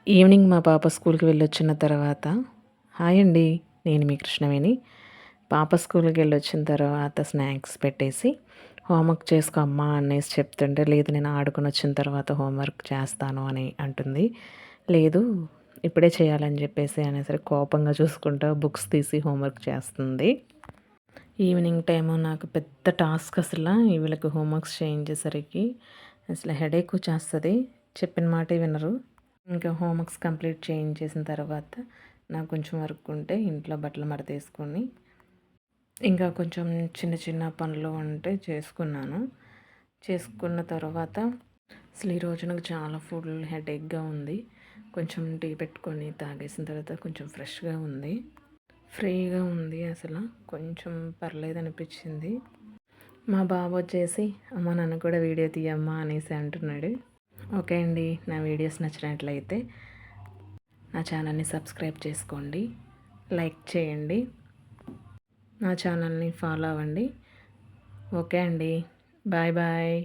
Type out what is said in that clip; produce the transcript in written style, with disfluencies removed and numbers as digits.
Evening మా పాప స్కూల్కి వెళ్ళొచ్చిన తర్వాత హాయ్ అండి, నేను మీ కృష్ణవేణి. పాప స్కూల్కి వెళ్ళొచ్చిన తర్వాత స్నాక్స్ పెట్టేసి హోంవర్క్ చేసుకో అమ్మా అనేసి చెప్తుంటే, లేదు నేను ఆడుకొని వచ్చిన తర్వాత హోంవర్క్ చేస్తాను అని అంటుంది. లేదు ఇప్పుడే చేయాలని చెప్పేసి అనేసరికి కోపంగా చూసుకుంటూ బుక్స్ తీసి హోంవర్క్ చేస్తుంది. ఈవినింగ్ టైము నాకు పెద్ద టాస్క్ అసలు వీళ్ళకి హోంవర్క్స్ చేయించేసరికి అసలు హెడేక్ వచ్చేస్తుంది. చెప్పిన మాటే వినరు. ఇంకా హోంవర్క్స్ కంప్లీట్ చేయించేసిన తర్వాత నాకు కొంచెం వర్క్ ఉంటే ఇంట్లో బట్టలు మడతేసుకొని ఇంకా కొంచెం చిన్న చిన్న పనులు ఉంటే చేసుకున్న తర్వాత అసలు ఈరోజు నాకు చాలా ఫుల్ హెడేక్గా ఉంది. కొంచెం టీ పెట్టుకొని తాగేసిన తర్వాత కొంచెం ఫ్రెష్గా ఉంది, ఫ్రీగా ఉంది. అసలు కొంచెం పర్లేదు అనిపించింది. మా బాబు వచ్చేసి అమ్మ నన్ను కూడా వీడియో తీయమ్మా అనేసి అంటున్నాడు. ఓకే అండి, నా వీడియోస్ నచ్చినట్లయితే నా ఛానల్ని సబ్స్క్రైబ్ చేసుకోండి, లైక్ చేయండి, నా ఛానల్ని ఫాలో అవ్వండి. ఓకే అండి, బాయ్ బాయ్.